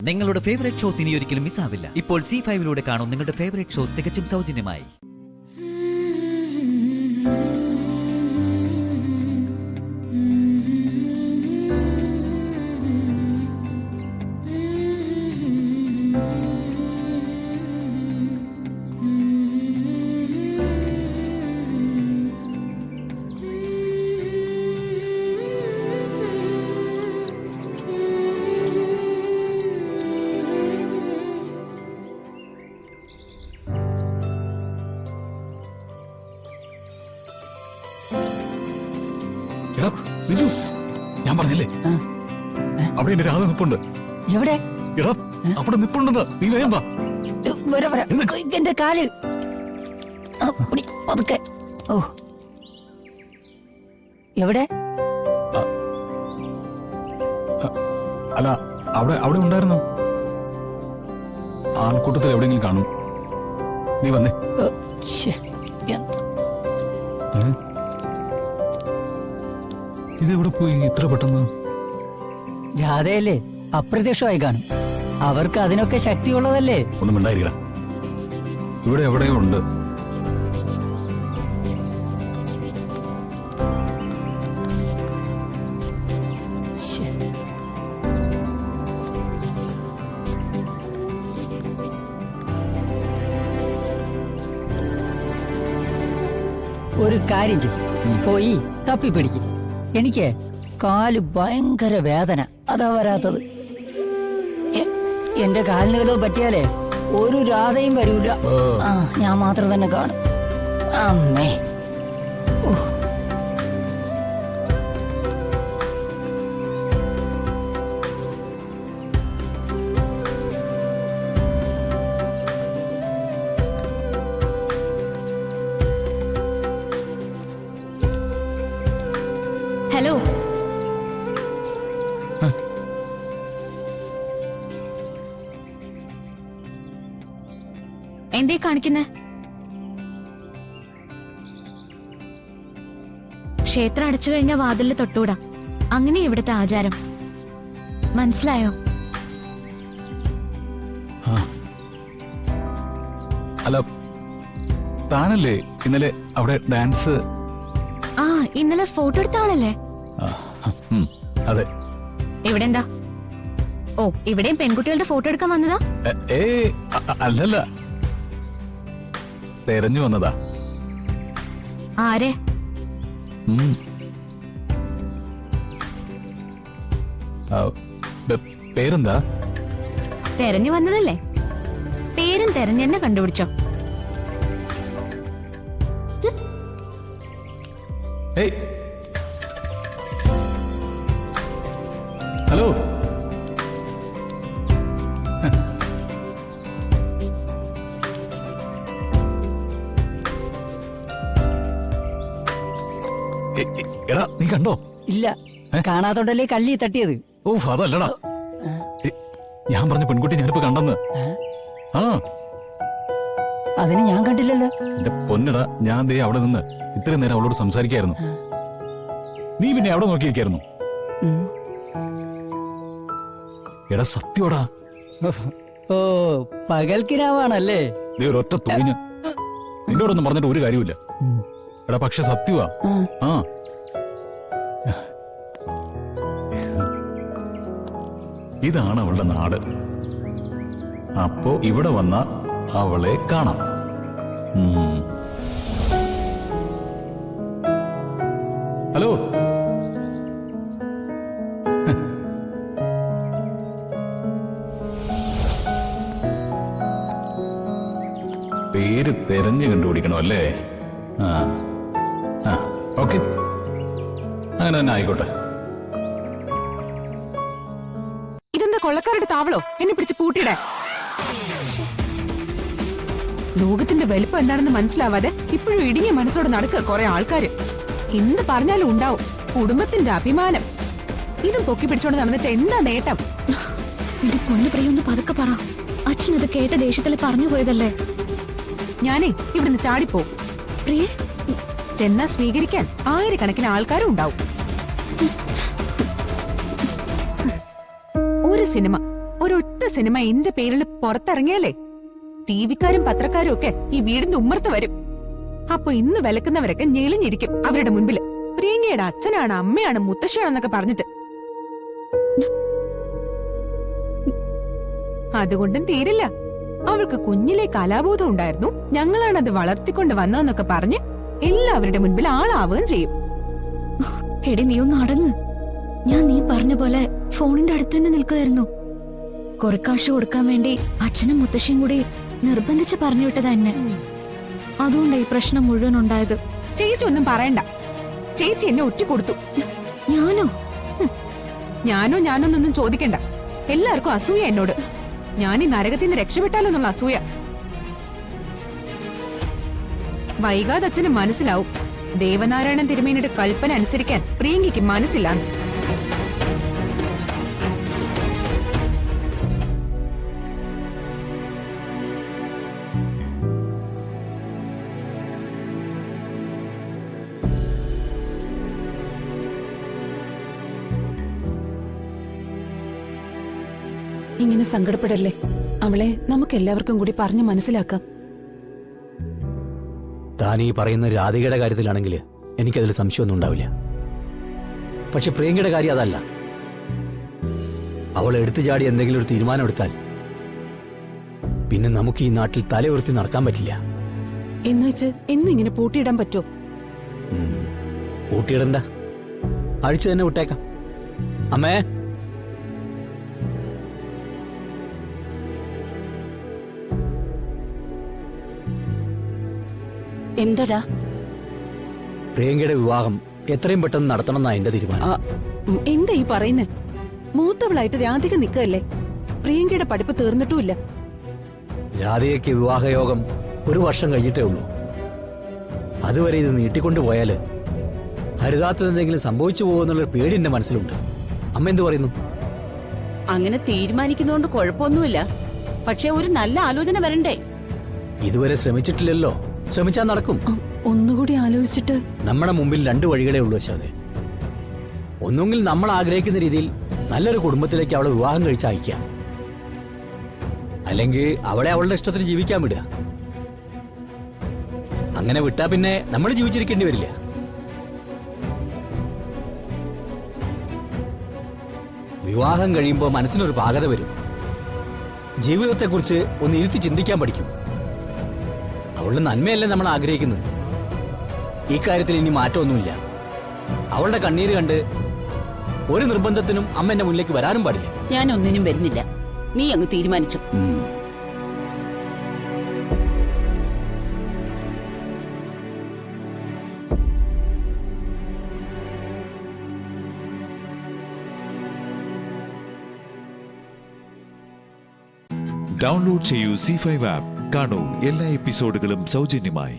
നിങ്ങളുടെ favourite shows ഇനി ഒരിക്കലും മിസ്സാവില്ല. ഇപ്പോൾ C5 കാണും നിങ്ങളുടെ ഫേവറേറ്റ് ഷോസ് തികച്ചും സൗജന്യമായി. ഞാൻ പറഞ്ഞില്ലേ അവിടെ എന്റെ രാധ നിപ്പുണ്ട്. എവിടെ? എടാ അവിടെ നിപ്പുണ്ടെന്ന് നീ വേഗം വാ. എന്റെ കാല് പതുക്കെ. ഓ എവിടെ? അല്ല അവിടെ അവിടെ ഉണ്ടായിരുന്നു. ആൾക്കൂട്ടത്തിൽ എവിടെയെങ്കിലും കാണും. നീ വന്നേ. ഇതെവിടെ പോയി ഇത്ര പെട്ടെന്ന്? രാധയല്ലേ, അപ്രത്യക്ഷമായി കാണും. അവർക്ക് അതിനൊക്കെ ശക്തിയുള്ളതല്ലേ. ഒന്നും ഉണ്ടായിരിക്കണം. ഇവിടെ എവിടെയോ ഉണ്ട്. ഒരു കാര്യം ചെയ്യും, പോയി തപ്പി പിടിക്കും. എനിക്ക് കാല് ഭയങ്കര വേദന, അതാ വരാത്തത്. എന്റെ കാലിന് വല്ലതും പറ്റിയാലേ ഒരു രാധയും വരൂല. ഞാൻ മാത്രം തന്നെ കാണും. അമ്മേ, ഹലോ, എന്തേ കാണിക്കുന്നേ? ക്ഷേത്രം അടച്ചു കഴിഞ്ഞ വാതിലിൽ തൊട്ടുകൂടാ. അങ്ങനെ ഇവിടുത്തെ ആചാരം. മനസ്സിലായോ? അല്ല താനല്ലേ ഇന്നലെ അവിടെ ഡാൻസ്? ആ, ഇന്നലെ ഫോട്ടോ എടുത്ത ആളല്ലേ? അതെ. ഇവിടെ എന്താ? ഓ, ഇവിടെയും പെൺകുട്ടികളുടെ ഫോട്ടോ എടുക്കാൻ വന്നതാ? അല്ലല്ല, തെരഞ്ഞു വന്നതാ. ആരെ? പേരെന്താ? തെരഞ്ഞു വന്നതല്ലേ, പേരും തെരഞ്ഞു തന്നെ കണ്ടുപിടിച്ചോ. ഹലോ, എടാ നീ കണ്ടോ? ഇല്ല, കാണാത്തോണ്ടല്ലേ കല്ലി തട്ടിയത്. ഓ അതല്ലടാ, ഞാൻ പറഞ്ഞ പെൺകുട്ടി ഞാനിപ്പോ കണ്ടെന്ന്. ആ അതിന് ഞാൻ കണ്ടില്ലല്ലോ. എന്റെ പൊന്നടാ, ഞാൻ ദേ അവിടെ നിന്ന് ഇത്രയും നേരം അവളോട് സംസാരിക്കായിരുന്നു. നീ പിന്നെ അവിടെ നോക്കിയിരിക്കായിരുന്നു. എടാ സത്യോടാ. ഓ, പകൽക്കിനാവാണല്ലേ? നീ ഒരൊറ്റ തൊഴിഞ്ഞ് നിന്നോടൊന്നും പറഞ്ഞിട്ട് ഒരു കാര്യമില്ല. എടാ പക്ഷെ സത്യവാ. ആ ഇതാണ് അവളുടെ നാട്. അപ്പോ ഇവിടെ വന്ന അവളെ കാണാം. ഹലോ, പേര് തെരഞ്ഞു കണ്ടുപിടിക്കണോ അല്ലേ? ഓക്കെ, അങ്ങനെ തന്നെ ആയിക്കോട്ടെ. ഇതെന്താ കൊള്ളക്കാരുടെ താവളോ? എന്നെ പിടിച്ച് പൂട്ടിയിടേ. ലോകത്തിന്റെ വലിപ്പം എന്താണെന്ന് മനസ്സിലാവാതെ ഇപ്പോഴും ഇടുങ്ങിയ മനസ്സോടെ നടക്കുക കുറെ ആൾക്കാര്. എന്ത് പറഞ്ഞാലും ഉണ്ടാവും കുടുംബത്തിന്റെ അഭിമാനം. ഇതും പൊക്കി പിടിച്ചോണ്ട് നടന്നിട്ട് എന്താ നേട്ടം? എന്റെ പൊന്നു പ്രിയൊന്ന് പതുക്കെ പറ. അച്ഛനത് കേട്ട ദേഷ്യത്തിൽ പറഞ്ഞു പോയതല്ലേ. ഞാനേ ഇവിടുന്ന് ചാടിപ്പോ. പ്രിയേ, ചെന്നാ സ്വീകരിക്കാൻ ആയിരക്കണക്കിന് ആൾക്കാരും ഉണ്ടാവും. ഒരു സിനിമ ഒരൊറ്റ സിനിമ എന്റെ പേരിൽ പുറത്തിറങ്ങിയാലേ ടിവിക്കാരും പത്രക്കാരും ഒക്കെ ഈ വീടിന്റെ ഉമ്മർത്ത് വരും. അപ്പൊ ഇന്ന് വിലക്കുന്നവരൊക്കെ ഞെളിഞ്ഞിരിക്കും അവരുടെ മുൻപില്. പ്രിയങ്കയുടെ അച്ഛനാണ്, അമ്മയാണ്, മുത്തശ്ശിയാണെന്നൊക്കെ പറഞ്ഞിട്ട്. അതുകൊണ്ടും തീരില്ല. അവൾക്ക് കുഞ്ഞിലെ കലാബോധം ഉണ്ടായിരുന്നു, ഞങ്ങളാണത് വളർത്തിക്കൊണ്ട് വന്നതെന്നൊക്കെ പറഞ്ഞ് എല്ലാവരുടെ മുൻപിൽ ആളാവുകയും ചെയ്യും. എടി നീ ഒന്ന് അടങ്ങ്. ഞാൻ നീ പറഞ്ഞ പോലെ ഫോണിന്റെ അടുത്ത് തന്നെ നിൽക്കുമായിരുന്നു. കുറെ കാശ് കൊടുക്കാൻ വേണ്ടി അച്ഛനും മുത്തശ്ശിയും കൂടി നിർബന്ധിച്ച് പറഞ്ഞു വിട്ടതാ എന്നെ. അതുകൊണ്ടാ ഈ പ്രശ്നം മുഴുവൻ ഉണ്ടായത്. ചേച്ചി ഒന്നും പറയണ്ട. ചേച്ചി എന്നെ ഒറ്റ കൊടുത്തു. ഞാനോ? ഞാനൊന്നൊന്നും ചോദിക്കണ്ട. എല്ലാവർക്കും അസൂയ എന്നോട്. ഞാൻ ഈ നരകത്തിൽ നിന്ന് രക്ഷപ്പെട്ടാലോ എന്നുള്ള അസൂയ. വൈകാതെ അച്ഛന് മനസ്സിലാവും ദേവനാരായണൻ തിരുമേനിയുടെ കൽപ്പന അനുസരിക്കാൻ പ്രിയങ്കയ്ക്ക് മനസ്സില്ലാന്ന്. ഇങ്ങനെ സങ്കടപ്പെടല്ലേ. അവളെ നമുക്ക് എല്ലാവർക്കും കൂടി പറഞ്ഞു മനസ്സിലാക്കാം. താൻ ഈ പറയുന്ന രാധികയുടെ കാര്യത്തിലാണെങ്കിൽ എനിക്കതിൽ സംശയമൊന്നും ഉണ്ടാവില്ല. പക്ഷെ പ്രിയങ്കയുടെ കാര്യം അതല്ല. അവൾ എടുത്തു ചാടി എന്തെങ്കിലും ഒരു തീരുമാനം എടുത്താൽ പിന്നെ നമുക്ക് ഈ നാട്ടിൽ തല ഉയർത്തി നടക്കാൻ പറ്റില്ല. എന്ന് വെച്ച് എന്നും ഇങ്ങനെ പൂട്ടിയിടാൻ പറ്റോ? ഊട്ടിയിടണ്ട, അഴിച്ചു തന്നെ വിട്ടേക്കാം. അമ്മേ, എന്തടാ? പ്രിയങ്കയുടെ വിവാഹം എത്രയും പെട്ടെന്ന് നടത്തണമെന്നാ എന്റെ തീരുമാനം. എന്താ ഈ പറയുന്നേ? മൂത്തവളായിട്ട് രാധിക നിൽക്കല്ലേ. പ്രിയങ്കയുടെ പഠിപ്പ് തീർന്നിട്ടുമില്ല. രാധികയ്ക്ക് വിവാഹയോഗം 1 വർഷം കഴിഞ്ഞിട്ടേ ഉള്ളൂ. അതുവരെ ഇത് നീട്ടിക്കൊണ്ടുപോയാല് ഹരിതാത്തിന് എന്തെങ്കിലും സംഭവിച്ചു പോകുമെന്നുള്ളൊരു പേടി എന്റെ മനസ്സിലുണ്ട്. അമ്മ എന്തു പറയുന്നു? അങ്ങനെ തീരുമാനിക്കുന്നതുകൊണ്ട് കുഴപ്പമൊന്നുമില്ല. പക്ഷെ ഒരു നല്ല ആലോചന വരണ്ടേ? ഇതുവരെ ശ്രമിച്ചിട്ടില്ലല്ലോ. ശ്രമിച്ചാൽ നടക്കും. ഒന്നുകൂടി ആലോചിച്ചിട്ട്. നമ്മുടെ മുമ്പിൽ 2 വഴികളേ ഉള്ളൂ അശോകേ. ഒന്നുകിൽ നമ്മൾ ആഗ്രഹിക്കുന്ന രീതിയിൽ നല്ലൊരു കുടുംബത്തിലേക്ക് അവളെ വിവാഹം കഴിച്ച് അയക്കാം, അല്ലെങ്കിൽ അവളെ അവളുടെ ഇഷ്ടത്തിന് ജീവിക്കാൻ വിടുക. അങ്ങനെ വിട്ടാ പിന്നെ നമ്മൾ ജീവിച്ചിരിക്കേണ്ടി വരില്ല. വിവാഹം കഴിയുമ്പോൾ മനസ്സിനൊരു പാകത വരും. ജീവിതത്തെക്കുറിച്ച് ഒന്ന് ഇരുത്തി ചിന്തിക്കാൻ പഠിക്കും. അവളുടെ നന്മയല്ലേ നമ്മൾ ആഗ്രഹിക്കുന്നത്. ഈ കാര്യത്തിൽ ഇനി മാറ്റമൊന്നുമില്ല. അവളുടെ കണ്ണീര് കണ്ട് ഒരു നിർബന്ധത്തിനും അമ്മ എന്റെ മുന്നിലേക്ക് വരാനും പാടില്ല. ഞാൻ ഒന്നിനും വരുന്നില്ല. നീ അങ്ങ് തീരുമാനിച്ചു. ഡൗൺലോഡ് ചെയ്യൂ C5 ആപ്പ്. കാണൂ എല്ലാ എപ്പിസോഡുകളും സൗജന്യമായി.